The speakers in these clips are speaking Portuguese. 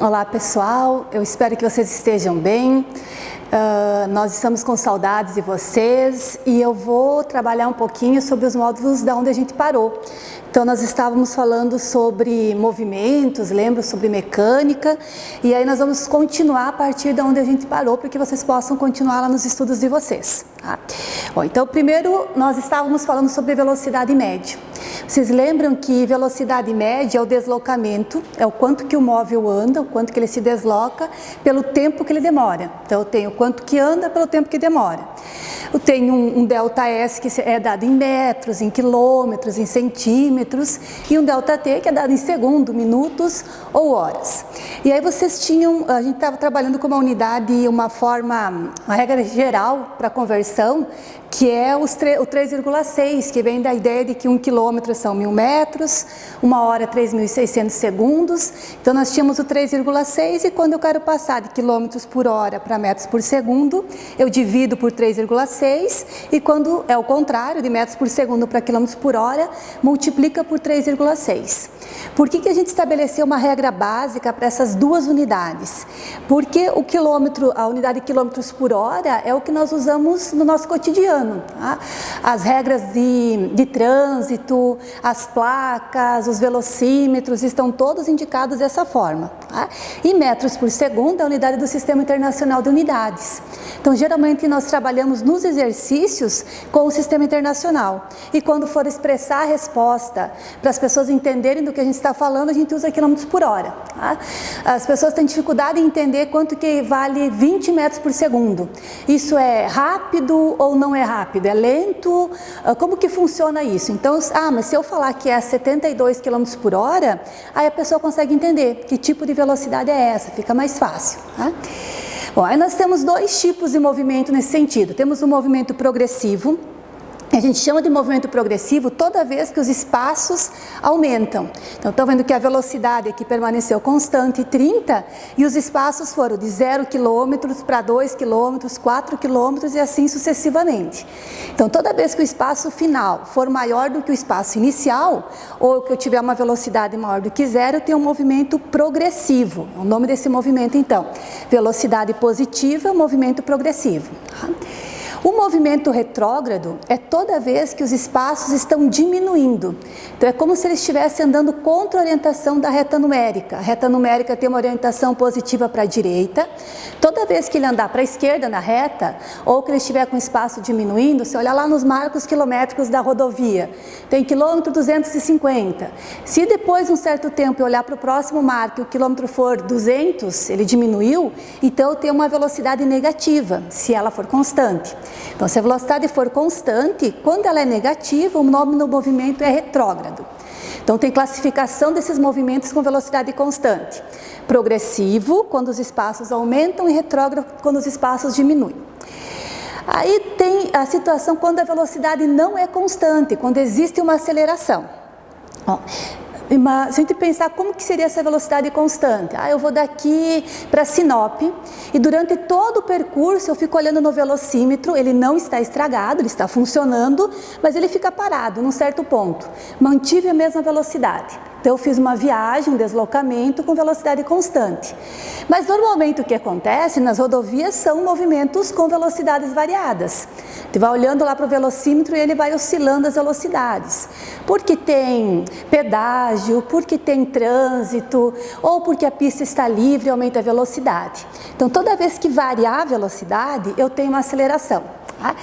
Olá pessoal, eu espero que vocês estejam bem. Nós estamos com saudades de vocês e eu vou trabalhar um pouquinho sobre os módulos da onde a gente parou. Então nós estávamos falando sobre movimentos, lembro, sobre mecânica, e aí nós vamos continuar a partir de onde a gente parou, para que vocês possam continuar lá nos estudos de vocês. Tá? Bom, então primeiro nós estávamos falando sobre velocidade média. Vocês lembram que velocidade média é o deslocamento, é o quanto que o móvel anda, o quanto que ele se desloca, pelo tempo que ele demora. Então eu tenho quanto que anda pelo tempo que demora. Eu tenho um ΔS que é dado em metros, em quilômetros, em centímetros, e um ΔT que é dado em segundo, minutos ou horas. E aí vocês tinham, a gente estava trabalhando com uma unidade, uma regra geral para conversão, que é o 3,6, que vem da ideia de que 1 quilômetro são 1000 metros, 1 hora 3.600 segundos. Então nós tínhamos o 3,6 e quando eu quero passar de quilômetros por hora para metros por segundo, eu divido por 3,6 e quando é o contrário, de metros por segundo para quilômetros por hora, multiplica por 3,6. Por que a gente estabeleceu uma regra básica para essas duas unidades? Porque o quilômetro, a unidade de quilômetros por hora é o que nós usamos no nosso cotidiano. Tá? As regras de trânsito, as placas, os velocímetros estão todos indicados dessa forma. Tá? E metros por segundo é a unidade do Sistema Internacional de Unidades. Então, geralmente nós trabalhamos nos exercícios com o Sistema Internacional. E quando for expressar a resposta para as pessoas entenderem do que a gente está falando, a gente usa quilômetros por hora. Tá? As pessoas têm dificuldade em entender quanto que vale 20 metros por segundo. Isso é rápido ou não é rápido? É lento? Como que funciona isso? Então, mas se eu falar que é 72 quilômetros por hora, aí a pessoa consegue entender que tipo de velocidade é essa, fica mais fácil. Tá? Bom, aí nós temos dois tipos de movimento nesse sentido. Temos o movimento progressivo. A gente chama de movimento progressivo toda vez que os espaços aumentam. Então, estão vendo que a velocidade aqui permaneceu constante, 30, e os espaços foram de 0 km para 2 km, 4 km e assim sucessivamente. Então, toda vez que o espaço final for maior do que o espaço inicial, ou que eu tiver uma velocidade maior do que zero, eu tenho um movimento progressivo. O nome desse movimento, então, velocidade positiva, movimento progressivo. Tá? O movimento retrógrado é toda vez que os espaços estão diminuindo. Então é como se ele estivesse andando contra a orientação da reta numérica. A reta numérica tem uma orientação positiva para a direita. Toda vez que ele andar para a esquerda na reta, ou que ele estiver com o espaço diminuindo, se olhar lá nos marcos quilométricos da rodovia, tem quilômetro 250. Se depois de um certo tempo eu olhar para o próximo marco e o quilômetro for 200, ele diminuiu, então eu tenho uma velocidade negativa, se ela for constante. Então, se a velocidade for constante, quando ela é negativa, o nome do movimento é retrógrado. Então, tem classificação desses movimentos com velocidade constante. Progressivo, quando os espaços aumentam, e retrógrado, quando os espaços diminuem. Aí tem a situação quando a velocidade não é constante, quando existe uma aceleração. Se a gente pensar como que seria essa velocidade constante, eu vou daqui para Sinop e durante todo o percurso eu fico olhando no velocímetro, ele não está estragado, ele está funcionando, mas ele fica parado num certo ponto, mantive a mesma velocidade. Então eu fiz uma viagem, um deslocamento com velocidade constante. Mas normalmente o que acontece nas rodovias são movimentos com velocidades variadas. Você vai olhando lá para o velocímetro e ele vai oscilando as velocidades. Porque tem pedágio, porque tem trânsito, ou porque a pista está livre e aumenta a velocidade. Então toda vez que variar a velocidade, eu tenho uma aceleração. Tá?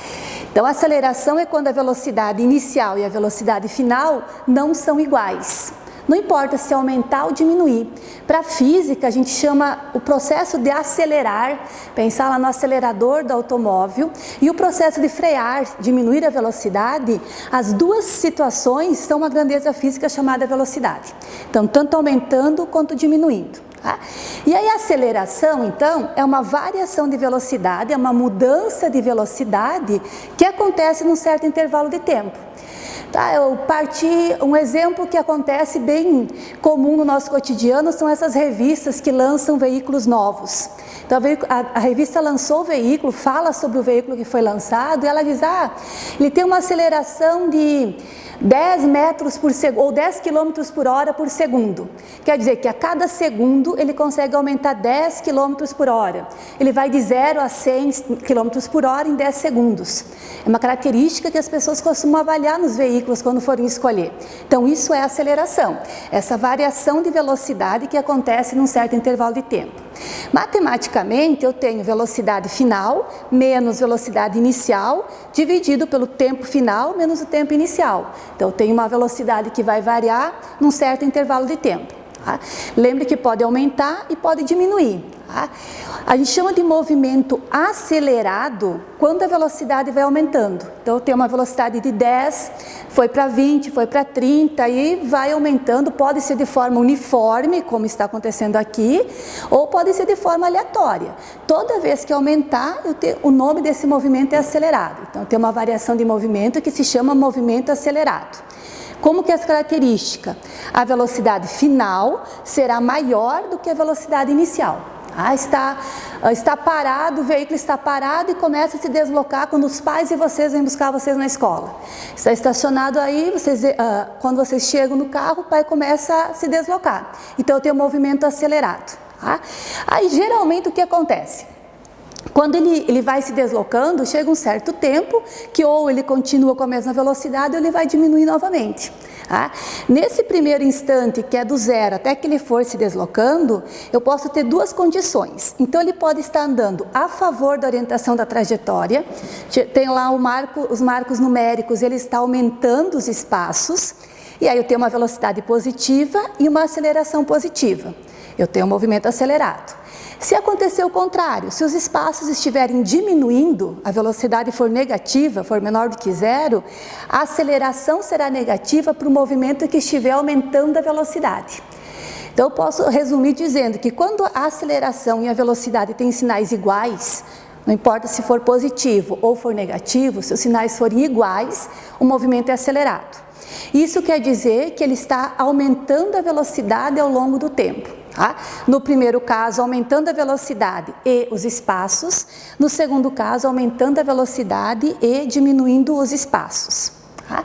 Então a aceleração é quando a velocidade inicial e a velocidade final não são iguais. Não importa se aumentar ou diminuir. Para a física, a gente chama o processo de acelerar, pensar lá no acelerador do automóvel, e o processo de frear, diminuir a velocidade, as duas situações são uma grandeza física chamada velocidade. Então, tanto aumentando quanto diminuindo. Tá? E aí a aceleração, então, é uma variação de velocidade, é uma mudança de velocidade que acontece num certo intervalo de tempo. Tá, eu parti, um exemplo que acontece bem comum no nosso cotidiano são essas revistas que lançam veículos novos. Então a revista lançou o veículo, fala sobre o veículo que foi lançado e ela diz, ele tem uma aceleração de 10 metros por segundo, ou 10 km por hora por segundo. Quer dizer que a cada segundo ele consegue aumentar 10 km por hora. Ele vai de 0 a 100 km por hora em 10 segundos. É uma característica que as pessoas costumam avaliar nos veículos quando forem escolher. Então isso é aceleração, essa variação de velocidade que acontece num certo intervalo de tempo. Matematicamente eu tenho velocidade final menos velocidade inicial dividido pelo tempo final menos o tempo inicial. Então eu tenho uma velocidade que vai variar num certo intervalo de tempo. Tá? Lembre que pode aumentar e pode diminuir. Tá? A gente chama de movimento acelerado quando a velocidade vai aumentando. Então eu tenho uma velocidade de 10, foi para 20, foi para 30 e vai aumentando, pode ser de forma uniforme, como está acontecendo aqui, ou pode ser de forma aleatória. Toda vez que aumentar, o nome desse movimento é acelerado. Então tem uma variação de movimento que se chama movimento acelerado. Como que é essa característica? A velocidade final será maior do que a velocidade inicial. Está parado, o veículo está parado e começa a se deslocar quando os pais e vocês vêm buscar vocês na escola. Está estacionado aí, quando vocês chegam no carro, o pai começa a se deslocar. Então eu tenho um movimento acelerado. Tá? Aí geralmente o que acontece? Quando ele vai se deslocando, chega um certo tempo que ou ele continua com a mesma velocidade ou ele vai diminuir novamente. Tá? Nesse primeiro instante, que é do 0 até que ele for se deslocando, eu posso ter duas condições. Então ele pode estar andando a favor da orientação da trajetória, tem lá os marcos numéricos, ele está aumentando os espaços, e aí eu tenho uma velocidade positiva e uma aceleração positiva. Eu tenho um movimento acelerado. Se acontecer o contrário, se os espaços estiverem diminuindo, a velocidade for negativa, for menor do que 0, a aceleração será negativa para o movimento que estiver aumentando a velocidade. Então eu posso resumir dizendo que quando a aceleração e a velocidade têm sinais iguais, não importa se for positivo ou for negativo, se os sinais forem iguais, o movimento é acelerado. Isso quer dizer que ele está aumentando a velocidade ao longo do tempo. Tá? No primeiro caso, aumentando a velocidade e os espaços. No segundo caso, aumentando a velocidade e diminuindo os espaços. Tá?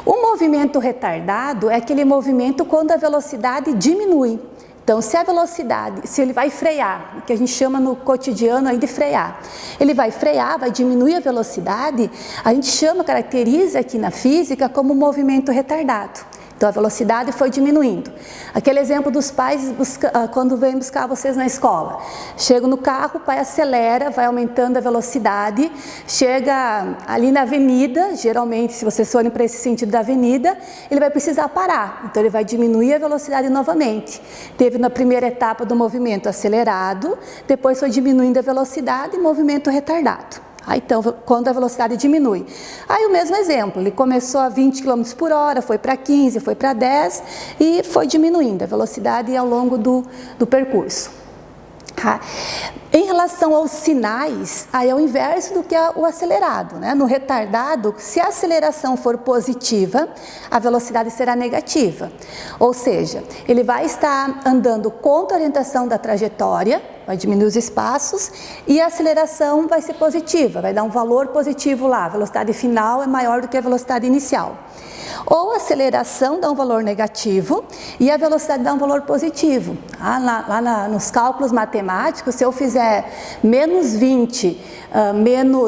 O movimento retardado é aquele movimento quando a velocidade diminui. Então, se ele vai frear, o que a gente chama no cotidiano aí de frear, ele vai frear, vai diminuir a velocidade, a gente caracteriza aqui na física como movimento retardado. Então a velocidade foi diminuindo. Aquele exemplo dos pais quando vêm buscar vocês na escola. Chega no carro, o pai acelera, vai aumentando a velocidade, chega ali na avenida, geralmente se vocês forem para esse sentido da avenida, ele vai precisar parar. Então ele vai diminuir a velocidade novamente. Teve na primeira etapa do movimento acelerado, depois foi diminuindo a velocidade e movimento retardado. Então, quando a velocidade diminui. Aí o mesmo exemplo, ele começou a 20 km por hora, foi para 15, foi para 10 e foi diminuindo a velocidade ao longo do percurso. Em relação aos sinais, aí é o inverso do que é o acelerado, né? No retardado, se a aceleração for positiva, a velocidade será negativa. Ou seja, ele vai estar andando contra a orientação da trajetória, vai diminuir os espaços, e a aceleração vai ser positiva, vai dar um valor positivo lá, a velocidade final é maior do que a velocidade inicial. Ou a aceleração dá um valor negativo e a velocidade dá um valor positivo. Nos cálculos matemáticos, se eu fizer menos 20,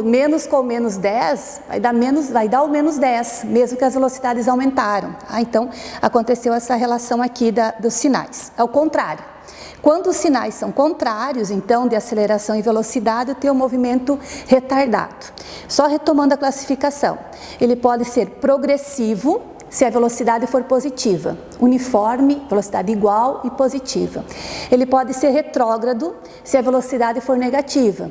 menos com menos 10, vai dar o menos 10, mesmo que as velocidades aumentaram. Então, aconteceu essa relação aqui dos sinais. É o contrário. Quando os sinais são contrários, então, de aceleração e velocidade, eu tenho um movimento retardado. Só retomando a classificação, ele pode ser progressivo, se a velocidade for positiva, uniforme, velocidade igual e positiva. Ele pode ser retrógrado, se a velocidade for negativa.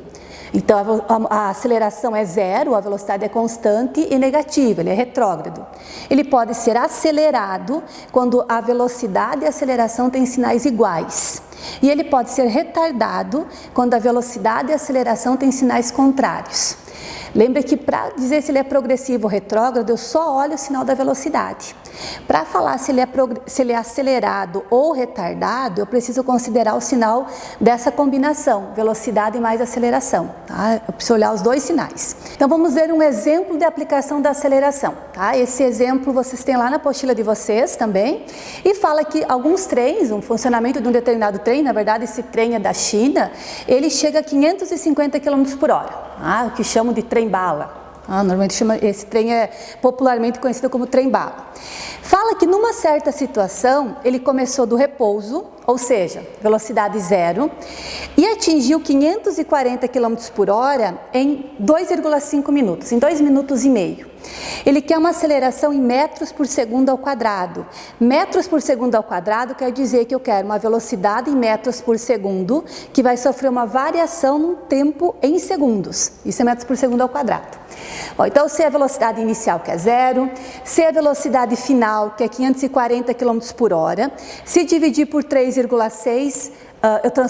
Então, a aceleração é 0, a velocidade é constante e negativa, ele é retrógrado. Ele pode ser acelerado quando a velocidade e a aceleração têm sinais iguais. E ele pode ser retardado quando a velocidade e a aceleração têm sinais contrários. Lembra que para dizer se ele é progressivo ou retrógrado, eu só olho o sinal da velocidade. Para falar se ele é acelerado ou retardado, eu preciso considerar o sinal dessa combinação, velocidade mais aceleração. Tá? Eu preciso olhar os dois sinais. Então vamos ver um exemplo de aplicação da aceleração. Tá? Esse exemplo vocês têm lá na apostila de vocês também. E fala que alguns trens, um funcionamento de um determinado trem, na verdade esse trem é da China, ele chega a 550 km por hora, o que chamam de trem-bala. Normalmente esse trem é popularmente conhecido como trem-bala. Fala que numa certa situação ele começou do repouso, ou seja, velocidade zero, e atingiu 540 km por hora em 2,5 minutos, em 2 minutos e meio. Ele quer uma aceleração em metros por segundo ao quadrado. Metros por segundo ao quadrado quer dizer que eu quero uma velocidade em metros por segundo que vai sofrer uma variação no tempo em segundos. Isso é metros por segundo ao quadrado. Bom, então, se a velocidade inicial, que é zero, se a velocidade final, que é 540 km por hora, se dividir por 3,6,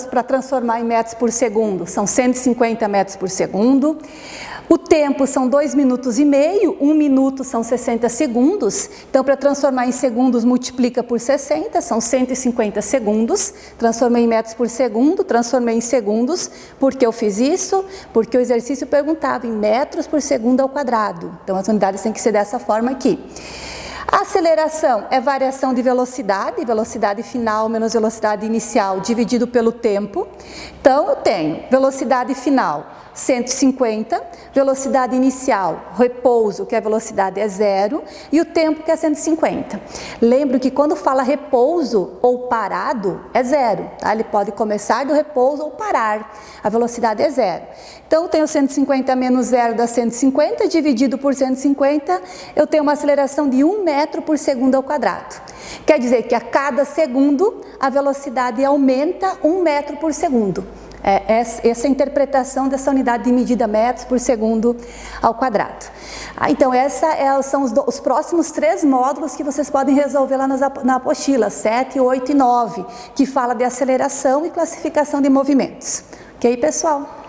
para transformar em metros por segundo, são 150 metros por segundo. O tempo são 2 minutos e meio, 1 minuto são 60 segundos, então para transformar em segundos multiplica por 60, são 150 segundos, transformei em metros por segundo, transformei em segundos, por que eu fiz isso? Porque o exercício perguntava em metros por segundo ao quadrado, então as unidades têm que ser dessa forma aqui. A aceleração é variação de velocidade, velocidade final menos velocidade inicial dividido pelo tempo. Então, eu tenho velocidade final 150, velocidade inicial, repouso, que a velocidade é zero, e o tempo, que é 150. Lembro que quando fala repouso ou parado, é zero, tá? Ele pode começar do repouso ou parar, a velocidade é zero. Então, eu tenho 150 menos zero dá 150, dividido por 150, eu tenho uma aceleração de 1 metro por segundo ao quadrado. Quer dizer que a cada segundo, a velocidade aumenta 1 metro por segundo. Essa é a interpretação dessa unidade de medida metros por segundo ao quadrado. Então, são os próximos 3 módulos que vocês podem resolver lá na apostila, 7, 8 e 9, que fala de aceleração e classificação de movimentos. Ok, pessoal?